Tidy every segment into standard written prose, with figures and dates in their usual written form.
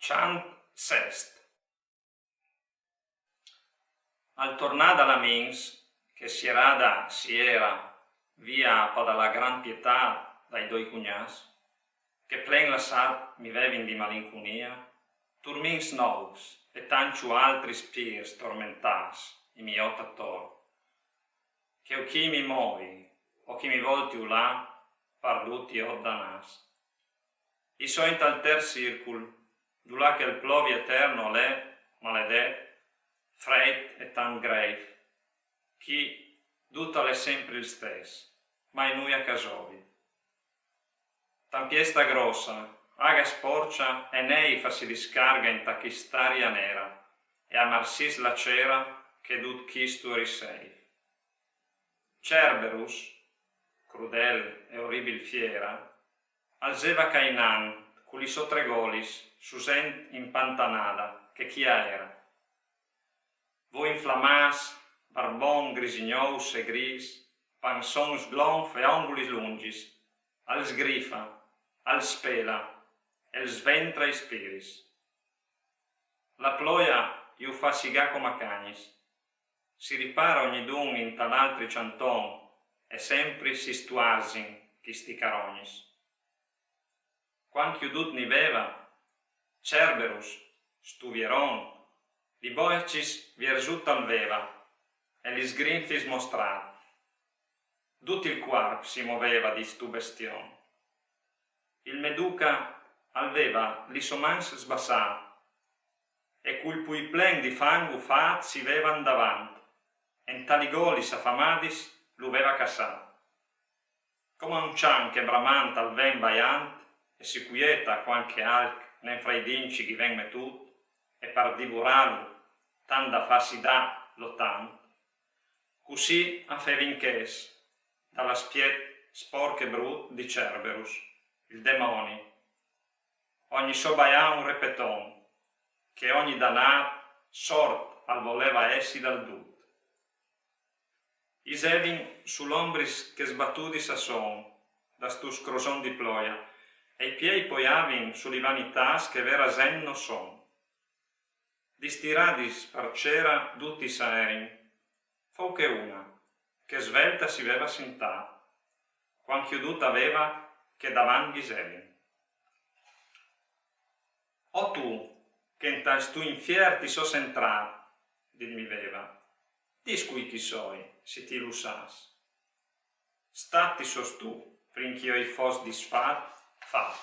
Chant Sest. Al tornar da la Mins, che si era via per la gran pietà dai due cugnats, che plen lassat mi vevin di malinconia, turmins nous e tancio altri spirs tormentas i miei attor, che o chi mi movi o chi mi volti là, parduti o danas. I so in tal ter circul, là che il plovi eterno l'è, maledet, freit e tan grave, chi tutta l'è sempre il stesso, ma in lui a casovi. Tan piesta grossa, aga sporcia e nei fa si discarga in tachistaria nera e a marsis la cera che dut chistu risei. Cerberus, crudel e orribil fiera, alzeva Cainan, culi sotregolis, susent impantanada, che chia era. Voi inflamás, barbon grisignous e gris, pansons glonf e ongulis lungis, al sgrifa, al spela, el sventra i spiris. La ploia iu fa sigà come cagnis, si ripara ogni dun in tal'altri cianton, e sempre si stuasin chi sti carognis. Quan chiudut niveva, Cerberus, stuvieron, li boecis viersut alveva, e li sgrinfis mostrat. Tut il quarp si moveva di stu bestion. Il Meduca alveva l'isomans sbassat, e cul pui plen di fangu fat si vevan davant, en taligolis affamadis l'uveva cassat. Come un cian che bramant al ven baiant, e si quieta quanche alc nen fra i dinci chi ven metut, e par divuralu tan da farsi da lo tant, così affevin ches, dalla spiet sporc e brut di Cerberus, il demoni, ogni so baià un repeton, che ogni danat sort al voleva essi dal dut. Isevin sull'ombris che sbattudis a son, da stu scroson di ploia, e i piei poiavin sulle vanitas che vera senno son. Distiradis parcera tutti saerin, fo che una, che svelta si veva sintà, quan chiudut aveva che davan ghisevin. O tu, che in tal stu infier ti so sentrat, mi veva, dis qui chi soi, se ti lo sas. Statti sos tu, princh'io i fos disfat, fa.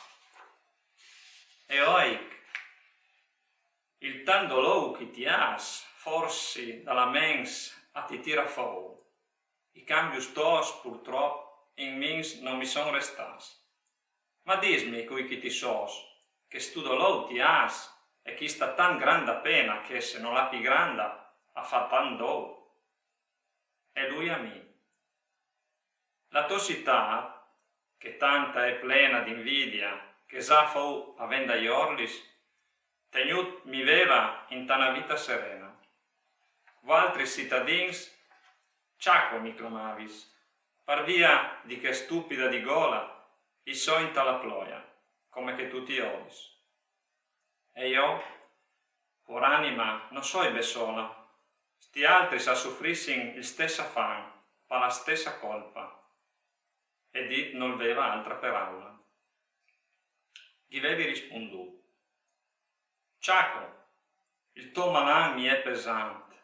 E oic, il tan dolou chi ti has, forsi dalla mens a ti tira fou, i cambius tos purtroppo in mins non mi son restas. Ma dismi cui chi ti sos, che stu dolou ti has, e chi sta tan granda pena che se non la pi granda a fa tan dou. E lui a mi. La tossità, che tanta è plena d'invidia, che già fou avenda iorlis, tegnut mi veva in tana vita serena. Vo'altri cittadins, ciaco mi clamavis, par via di che stupida di gola, i so in tala ploia, come che tu ti odis. E io, por anima, non so ibe sola, sti altri sa soffrissin il stessa fan, pa la stessa colpa, e dit non veva altra per aula. Gli vevi rispondu: Ciaco, il tuo malan mi è pesante,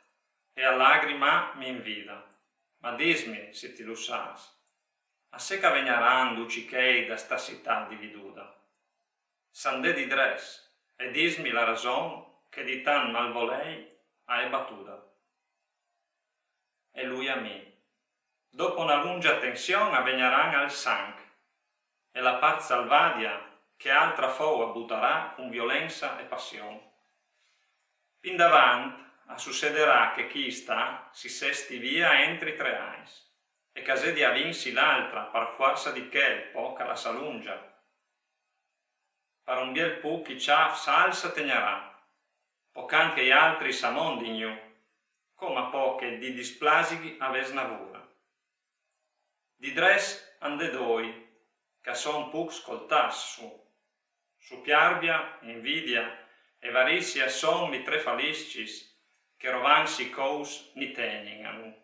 e a lagrima mi invida, ma dismi se ti lo sas, a se che vegnaran ducichei da sta città dividuda. S'andè di dres, e dismi la ragion che di tan malvolei ha è battuta. E lui a me. Dopo una lunga tensione avvegnaran al sanc, e la paz salvadia che altra fou abbuttarà con violenza e passione. Fin davant a succederà che chi sta si sesti via entri 3 ais, e casè di avinsi l'altra par forza di che poca la salungia. Par un biel pu chi ciaf salsa tegnerà, pocan che gli altri s'amondignu, come a poche di displasigi aves navura. Di dres ande doi, che son puc scoltas su piarbia, invidia e varissia son li tre faliscis, che rovan si cous ni teninganu.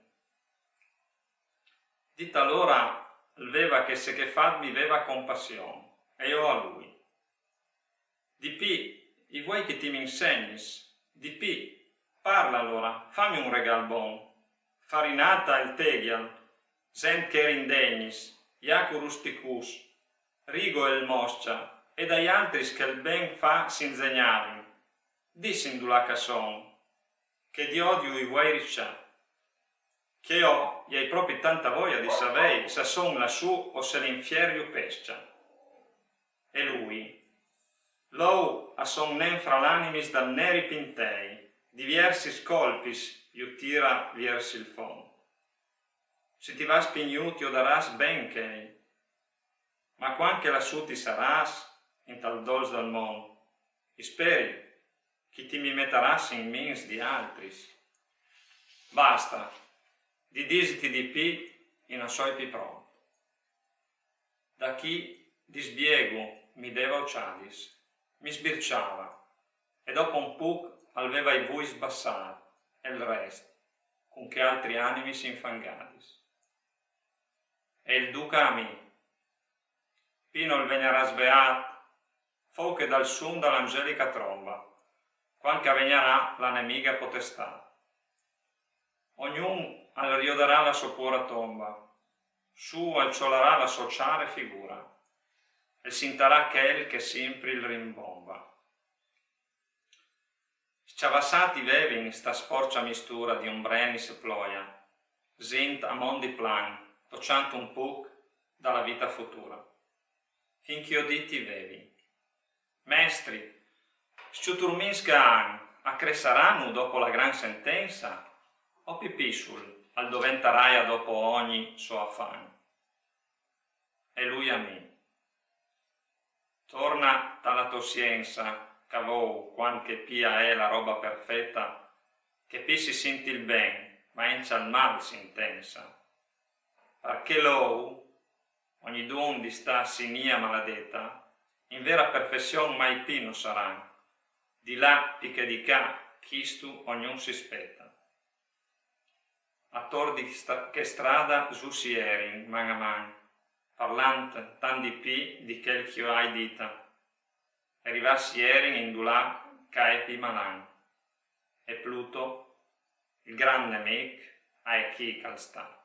Dit allora l'veva che se che fat mi veva compassione, e io a lui. Di pi, i vuoi che ti mi insegnis? Di pi, parla allora, fammi un regal bon. Farinata il tegial, sent che rindegnis, iacu rusticus, rigo il moscia, e dagli altri che il ben fa s'insegnavin. Dissin du la casson, che di odio i vuoi riccià, che io gli hai proprio tanta voglia di sapere se son lassù o se l'infierio pescia. E lui, lou a son nen fra l'animis da neri pintei, diversi scolpis iu tira versi il fond. Se ti va spignuti o daras ben chei, ma quanche lassù ti saras in tal dols del mon, speri che ti mi metteras in mins di altris. Basta, di disiti di pi in a soi pi pronto. Da chi di sbiego mi deva ucciadis, mi sbirciava, e dopo un puc aveva i vui sbassati, e il rest, con che altri animi si infangadis. E il duca a mi, pino il venerà sveat, fo che dal sun dall'angelica tromba, quanche avegnerà la nemica potestà. Ognun al rioderà la sua pura tomba, su al ciolarà la sociale figura, e sintarà ch'el che sempre il rimbomba. Sciavassati vevin sta sporcia mistura di ombrenis e ploia, sint a mondi plan, toccianto un puc dalla vita futura. Finché uditi vevi. Mestri, sciuturminsca an, accresceranno dopo la gran sentenza, o pipisul al doventaraia dopo ogni suo affan. E lui a me. Torna dalla tua scienza, cavou, quanche pia è la roba perfetta, che pi si senti il ben, ma encia il mal si intensa. Perché l'ou, ogni don di sta sinia maladetta, in vera perfezione mai pi non saran, di là che di ca, chistu ognuno si spetta. Attor di che strada su si erin, man a man, parlant tan di pi di quel che hai dita, e rivassi erin in dulà caepi malan, e Pluto, il gran nemic, a chi calsta.